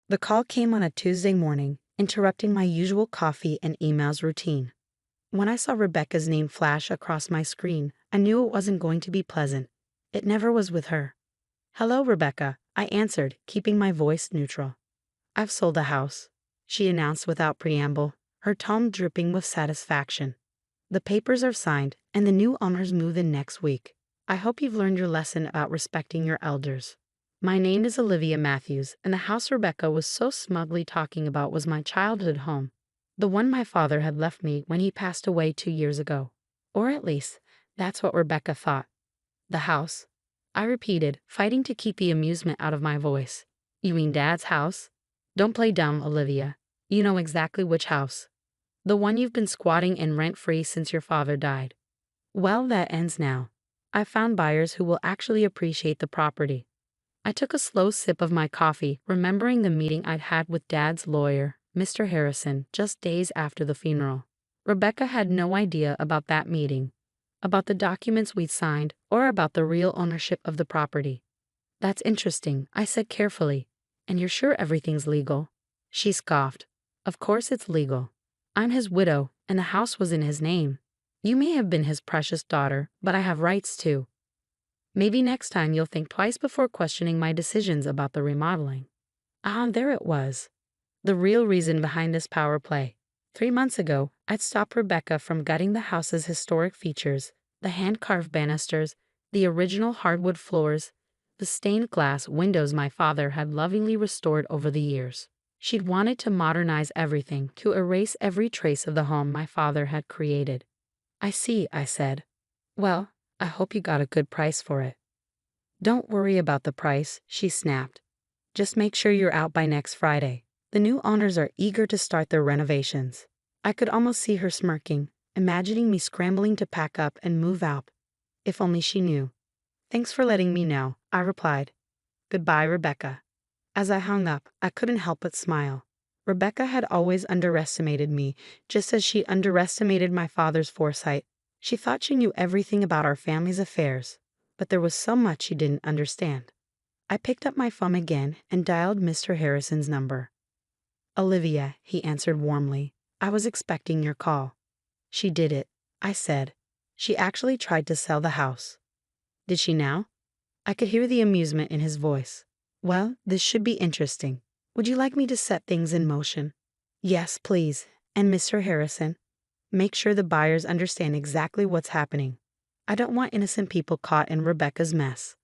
The call came on a Tuesday morning, interrupting my usual coffee and emails routine. When I saw Rebecca's name flash across my screen, I knew it wasn't going to be pleasant. It never was with her. "Hello, Rebecca," I answered, keeping my voice neutral. "I've sold a house," she announced without preamble, her tone dripping with satisfaction. "The papers are signed, and the new owners move in next week. I hope you've learned your lesson about respecting your elders." My name is Olivia Matthews, and the house Rebecca was so smugly talking about was my childhood home. The one my father had left me when he passed away 2 years ago. Or at least, that's what Rebecca thought. "The house," I repeated, fighting to keep the amusement out of my voice. "You mean Dad's house?" "Don't play dumb, Olivia. You know exactly which house. The one you've been squatting in rent-free since your father died." "Well, that ends now. I found buyers who will actually appreciate the property." I took a slow sip of my coffee, remembering the meeting I'd had with Dad's lawyer, Mr. Harrison, just days after the funeral. Rebecca had no idea about that meeting, about the documents we'd signed, or about the real ownership of the property. "That's interesting," I said carefully. "And you're sure everything's legal?" She scoffed. "Of course it's legal. I'm his widow, and the house was in his name. You may have been his precious daughter, but I have rights too. Maybe next time you'll think twice before questioning my decisions about the remodeling." Ah, there it was. The real reason behind this power play. 3 months ago, I'd stopped Rebecca from gutting the house's historic features, the hand-carved banisters, the original hardwood floors, the stained glass windows my father had lovingly restored over the years. She'd wanted to modernize everything, to erase every trace of the home my father had created. "I see," I said. "Well, I hope you got a good price for it." "Don't worry about the price," she snapped. "Just make sure you're out by next Friday. The new owners are eager to start their renovations." I could almost see her smirking, imagining me scrambling to pack up and move out. If only she knew. "Thanks for letting me know," I replied. "Goodbye, Rebecca." As I hung up, I couldn't help but smile. Rebecca had always underestimated me, just as she underestimated my father's foresight. She thought she knew everything about our family's affairs, but there was so much she didn't understand. I picked up my phone again and dialed Mr. Harrison's number. "Olivia," he answered warmly. "I was expecting your call." "She did it," I said. "She actually tried to sell the house." "Did she now?" I could hear the amusement in his voice. "Well, this should be interesting. Would you like me to set things in motion?" "Yes, please. And Mr. Harrison, make sure the buyers understand exactly what's happening. I don't want innocent people caught in Rebecca's mess."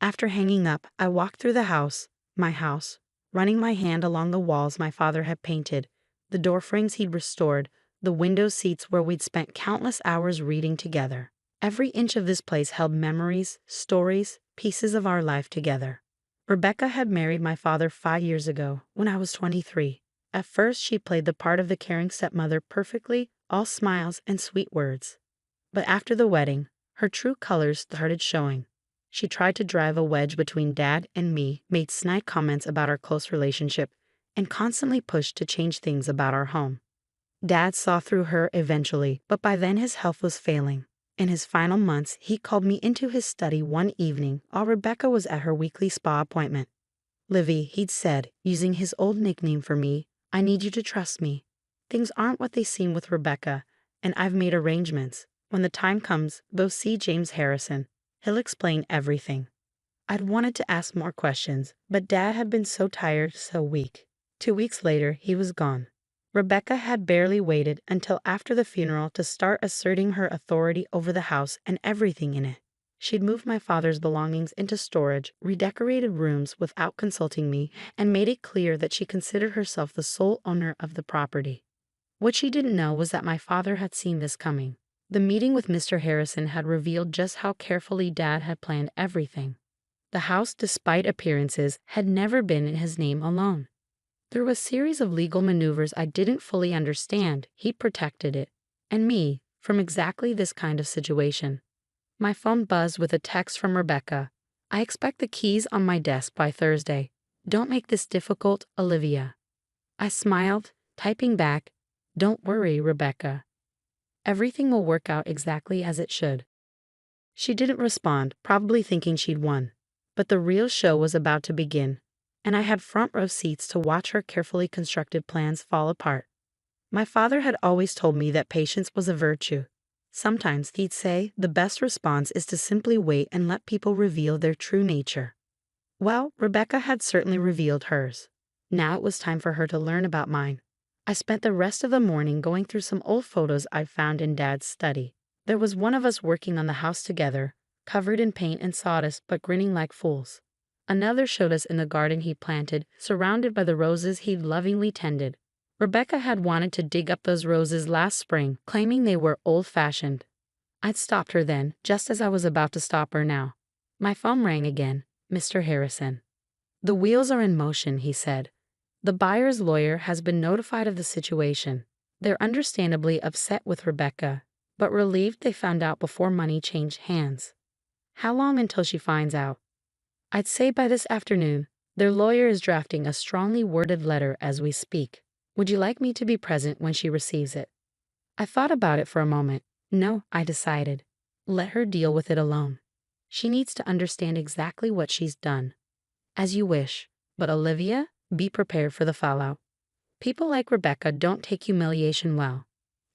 After hanging up, I walked through the house, my house, running my hand along the walls my father had painted, the door frames he'd restored, the window seats where we'd spent countless hours reading together. Every inch of this place held memories, stories, pieces of our life together. Rebecca had married my father 5 years ago, when I was 23. At first, she played the part of the caring stepmother perfectly, all smiles and sweet words. But after the wedding, her true colors started showing. She tried to drive a wedge between Dad and me, made snide comments about our close relationship, and constantly pushed to change things about our home. Dad saw through her eventually, but by then his health was failing. In his final months, he called me into his study one evening while Rebecca was at her weekly spa appointment. "Livy," he'd said, using his old nickname for me, "I need you to trust me. Things aren't what they seem with Rebecca, and I've made arrangements. When the time comes, go see James Harrison. He'll explain everything." I'd wanted to ask more questions, but Dad had been so tired, so weak. 2 weeks later, he was gone. Rebecca had barely waited until after the funeral to start asserting her authority over the house and everything in it. She'd moved my father's belongings into storage, redecorated rooms without consulting me, and made it clear that she considered herself the sole owner of the property. What she didn't know was that my father had seen this coming. The meeting with Mr. Harrison had revealed just how carefully Dad had planned everything. The house, despite appearances, had never been in his name alone. Through a series of legal maneuvers I didn't fully understand, he protected it, and me, from exactly this kind of situation. My phone buzzed with a text from Rebecca. "I expect the keys on my desk by Thursday. Don't make this difficult, Olivia." I smiled, typing back, "Don't worry, Rebecca. Everything will work out exactly as it should." She didn't respond, probably thinking she'd won. But the real show was about to begin. and I had front row seats to watch her carefully constructed plans fall apart. My father had always told me that patience was a virtue. Sometimes he'd say the best response is to simply wait and let people reveal their true nature. Well, Rebecca had certainly revealed hers. Now it was time for her to learn about mine. I spent the rest of the morning going through some old photos I'd found in Dad's study. There was one of us working on the house together, covered in paint and sawdust but grinning like fools. Another showed us in the garden he'd planted, surrounded by the roses he'd lovingly tended. Rebecca had wanted to dig up those roses last spring, claiming they were old-fashioned. I'd stopped her then, just as I was about to stop her now. My phone rang again. Mr. Harrison. "The wheels are in motion," he said. "The buyer's lawyer has been notified of the situation. They're understandably upset with Rebecca, but relieved they found out before money changed hands." "How long until she finds out?" "I'd say by this afternoon. Their lawyer is drafting a strongly worded letter as we speak. Would you like me to be present when she receives it?" I thought about it for a moment. No, I decided. Let her deal with it alone. She needs to understand exactly what she's done. As you wish, but Olivia, be prepared for the fallout. People like Rebecca don't take humiliation well.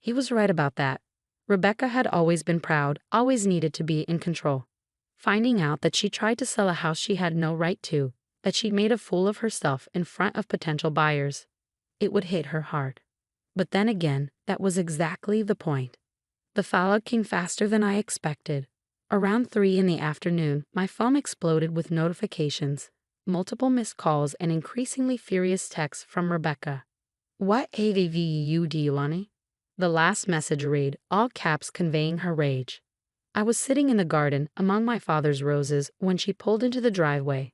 He was right about that. Rebecca had always been proud, always needed to be in control. Finding out that she tried to sell a house she had no right to, that she'd made a fool of herself in front of potential buyers, it would hit her hard. But then again, that was exactly the point. The fallout came faster than I expected. Around 3 in the afternoon, my phone exploded with notifications, multiple missed calls, and increasingly furious texts from Rebecca. "What AVVU do you want?" The last message read, all caps conveying her rage. I was sitting in the garden among my father's roses when she pulled into the driveway.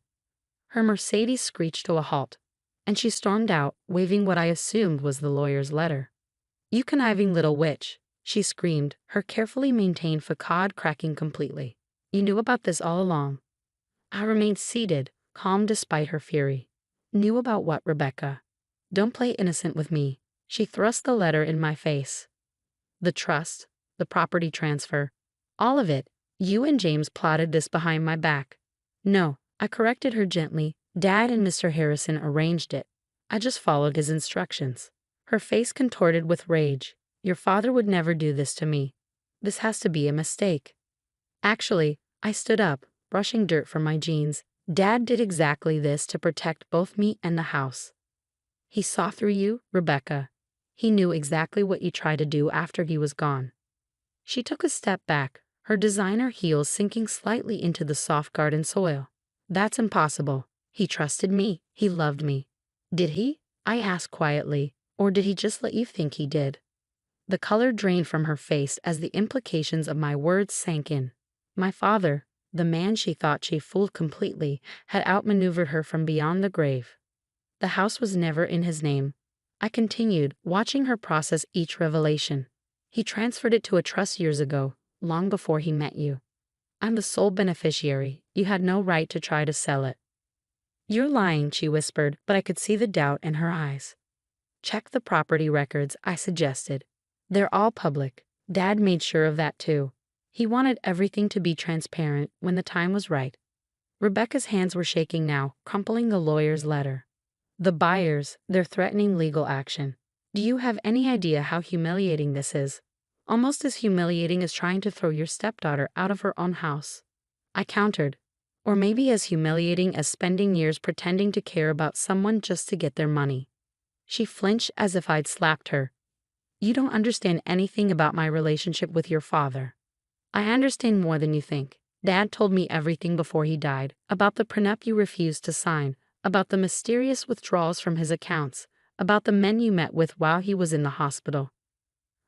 Her Mercedes screeched to a halt, and she stormed out, waving what I assumed was the lawyer's letter. "You conniving little witch," she screamed, her carefully maintained facade cracking completely. "You knew about this all along." I remained seated, calm despite her fury. "Knew about what, Rebecca?" "Don't play innocent with me." She thrust the letter in my face. "The trust, the property transfer, all of it. You and James plotted this behind my back." "No," I corrected her gently. "Dad and Mr. Harrison arranged it. I just followed his instructions." Her face contorted with rage. "Your father would never do this to me. This has to be a mistake." Actually, I stood up, brushing dirt from my jeans. "Dad did exactly this to protect both me and the house. He saw through you, Rebecca. He knew exactly what you tried to do after he was gone." She took a step back, her designer heels sinking slightly into the soft garden soil. "That's impossible. He trusted me. He loved me." "Did he?" I asked quietly. "Or did he just let you think he did?" The color drained from her face as the implications of my words sank in. My father, the man she thought she fooled completely, had outmaneuvered her from beyond the grave. The house was never in his name. I continued, watching her process each revelation. "He transferred it to a trust years ago, long before he met you. I'm the sole beneficiary. You had no right to try to sell it." "You're lying," she whispered, but I could see the doubt in her eyes. "Check the property records," I suggested. "They're all public. Dad made sure of that too. He wanted everything to be transparent when the time was right." Rebecca's hands were shaking now, crumpling the lawyer's letter. "The buyers, they're threatening legal action. Do you have any idea how humiliating this is? Almost as humiliating as trying to throw your stepdaughter out of her own house." I countered. "Or maybe as humiliating as spending years pretending to care about someone just to get their money." She flinched as if I'd slapped her. "You don't understand anything about my relationship with your father." "I understand more than you think. Dad told me everything before he died, about the prenup you refused to sign, about the mysterious withdrawals from his accounts, about the men you met with while he was in the hospital."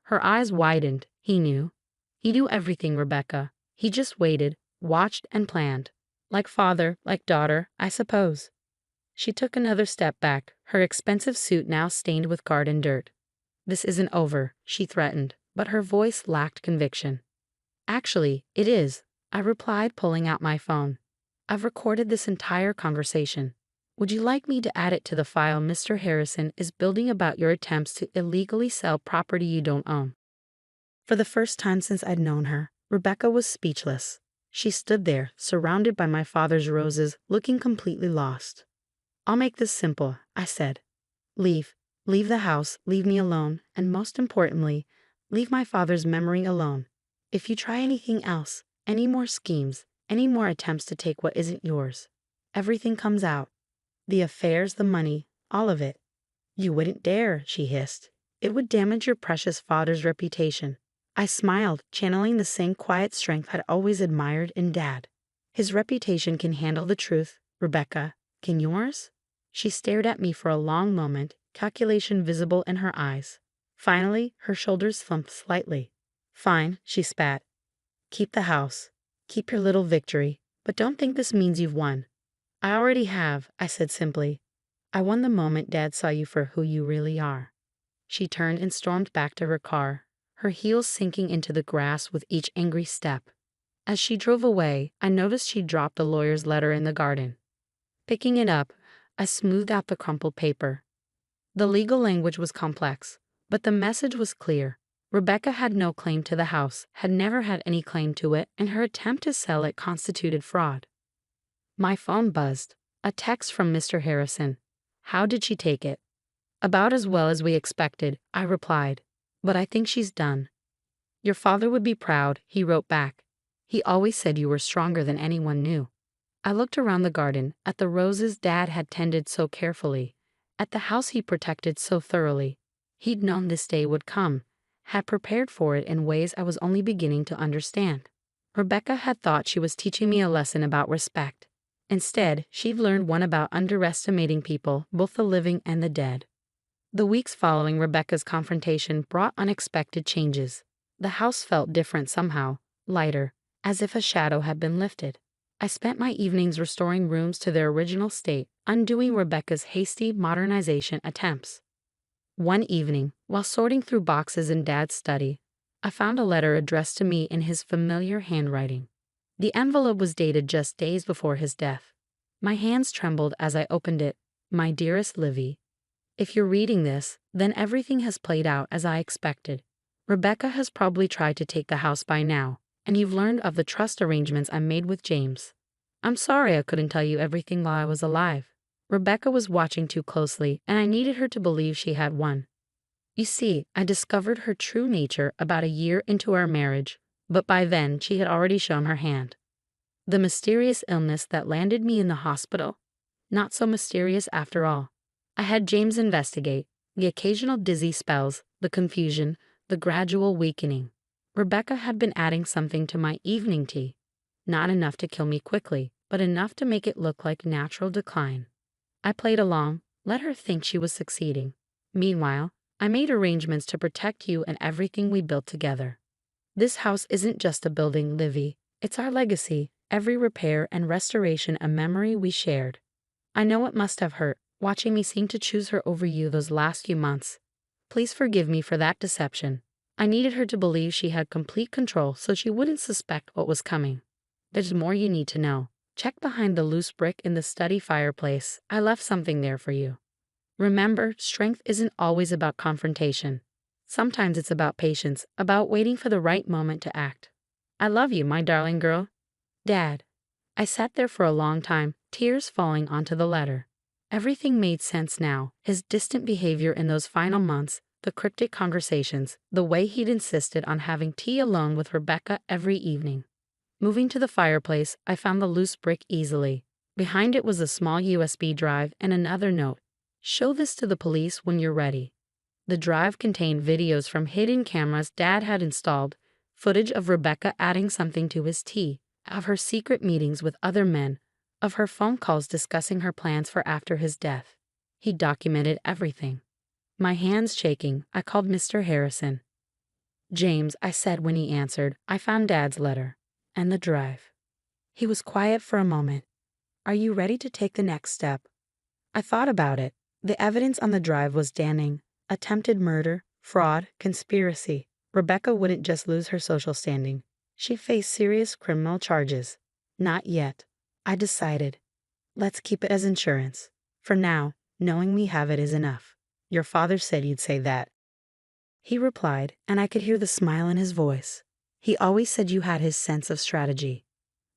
Her eyes widened. "He knew. He knew everything, Rebecca. He just waited, watched, and planned. Like father, like daughter, I suppose." She took another step back, her expensive suit now stained with garden dirt. "This isn't over," she threatened, but her voice lacked conviction. "Actually, it is," I replied, pulling out my phone. "I've recorded this entire conversation. Would you like me to add it to the file Mr. Harrison is building about your attempts to illegally sell property you don't own?" For the first time since I'd known her, Rebecca was speechless. She stood there, surrounded by my father's roses, looking completely lost. I'll make this simple, I said. Leave. Leave the house, leave me alone, and most importantly, leave my father's memory alone. If you try anything else, any more schemes, any more attempts to take what isn't yours, everything comes out. The affairs, the money, all of it. You wouldn't dare, she hissed. It would damage your precious father's reputation. I smiled, channeling the same quiet strength I'd always admired in Dad. His reputation can handle the truth, Rebecca. Can yours? She stared at me for a long moment, calculation visible in her eyes. Finally, her shoulders slumped slightly. Fine, she spat. Keep the house. Keep your little victory, but don't think this means you've won. I already have, I said simply. I won the moment Dad saw you for who you really are. She turned and stormed back to her car, her heels sinking into the grass with each angry step. As she drove away, I noticed she dropped the lawyer's letter in the garden. Picking it up, I smoothed out the crumpled paper. The legal language was complex, but the message was clear. Rebecca had no claim to the house, had never had any claim to it, and her attempt to sell it constituted fraud. My phone buzzed. A text from Mr. Harrison. How did she take it? About as well as we expected, I replied. But I think she's done. Your father would be proud, he wrote back. He always said you were stronger than anyone knew. I looked around the garden, at the roses Dad had tended so carefully, at the house he protected so thoroughly. He'd known this day would come, had prepared for it in ways I was only beginning to understand. Rebecca had thought she was teaching me a lesson about respect. Instead, she'd learned one about underestimating people, both the living and the dead. The weeks following Rebecca's confrontation brought unexpected changes. The house felt different somehow, lighter, as if a shadow had been lifted. I spent my evenings restoring rooms to their original state, undoing Rebecca's hasty modernization attempts. One evening, while sorting through boxes in Dad's study, I found a letter addressed to me in his familiar handwriting. The envelope was dated just days before his death. My hands trembled as I opened it. My dearest Livy, if you're reading this, then everything has played out as I expected. Rebecca has probably tried to take the house by now, and you've learned of the trust arrangements I made with James. I'm sorry I couldn't tell you everything while I was alive. Rebecca was watching too closely, and I needed her to believe she had won. You see, I discovered her true nature about a year into our marriage, but by then she had already shown her hand. The mysterious illness that landed me in the hospital? Not so mysterious after all. I had James investigate, the occasional dizzy spells, the confusion, the gradual weakening. Rebecca had been adding something to my evening tea. Not enough to kill me quickly, but enough to make it look like natural decline. I played along, let her think she was succeeding. Meanwhile, I made arrangements to protect you and everything we built together. This house isn't just a building, Livy. It's our legacy, every repair and restoration a memory we shared. I know it must have hurt, watching me seem to choose her over you those last few months. Please forgive me for that deception. I needed her to believe she had complete control so she wouldn't suspect what was coming. There's more you need to know. Check behind the loose brick in the study fireplace. I left something there for you. Remember, strength isn't always about confrontation. Sometimes it's about patience, about waiting for the right moment to act. I love you, my darling girl. Dad. I sat there for a long time, tears falling onto the letter. Everything made sense now, his distant behavior in those final months, the cryptic conversations, the way he'd insisted on having tea alone with Rebecca every evening. Moving to the fireplace, I found the loose brick easily. Behind it was a small USB drive and another note. Show this to the police when you're ready. The drive contained videos from hidden cameras Dad had installed, footage of Rebecca adding something to his tea, of her secret meetings with other men, of her phone calls discussing her plans for after his death. He documented everything. My hands shaking, I called Mr. Harrison. James, I said when he answered, I found Dad's letter. And the drive. He was quiet for a moment. Are you ready to take the next step? I thought about it. The evidence on the drive was damning. Attempted murder, fraud, conspiracy. Rebecca wouldn't just lose her social standing. She faced serious criminal charges. Not yet. I decided. Let's keep it as insurance. For now, knowing we have it is enough. Your father said you'd say that. He replied, and I could hear the smile in his voice. He always said you had his sense of strategy.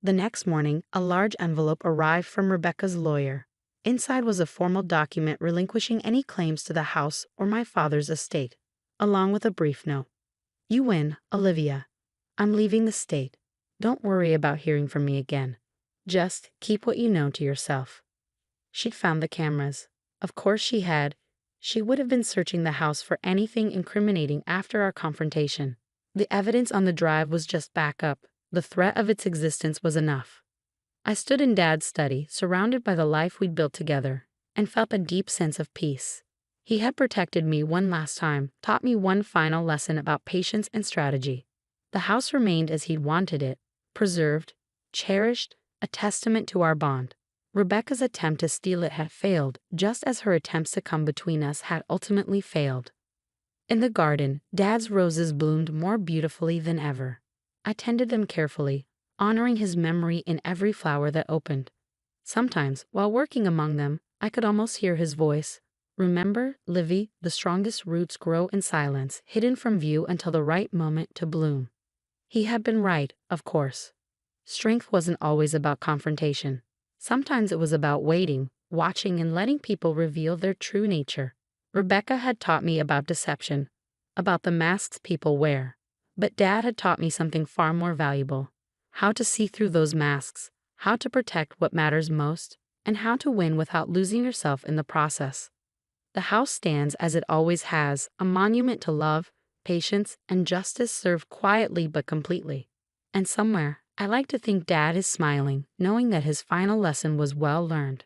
The next morning, a large envelope arrived from Rebecca's lawyer. Inside was a formal document relinquishing any claims to the house or my father's estate, along with a brief note. You win, Olivia. I'm leaving the state. Don't worry about hearing from me again. Just keep what you know to yourself. She'd found the cameras. Of course she had. She would have been searching the house for anything incriminating after our confrontation. The evidence on the drive was just backup. The threat of its existence was enough. I stood in Dad's study, surrounded by the life we'd built together, and felt a deep sense of peace. He had protected me one last time, taught me one final lesson about patience and strategy. The house remained as he'd wanted it, preserved, cherished, a testament to our bond. Rebecca's attempt to steal it had failed, just as her attempts to come between us had ultimately failed. In the garden, Dad's roses bloomed more beautifully than ever. I tended them carefully, honoring his memory in every flower that opened. Sometimes, while working among them, I could almost hear his voice. Remember, Livy, the strongest roots grow in silence, hidden from view until the right moment to bloom. He had been right, of course. Strength wasn't always about confrontation. Sometimes it was about waiting, watching, and letting people reveal their true nature. Rebecca had taught me about deception, about the masks people wear. But Dad had taught me something far more valuable: how to see through those masks, how to protect what matters most, and how to win without losing yourself in the process. The house stands as it always has, a monument to love, patience, and justice served quietly but completely. And somewhere, I like to think Dad is smiling, knowing that his final lesson was well learned.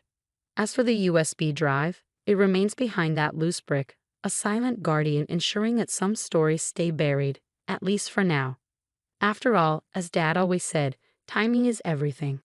As for the USB drive, it remains behind that loose brick, a silent guardian ensuring that some stories stay buried, at least for now. After all, as Dad always said, timing is everything.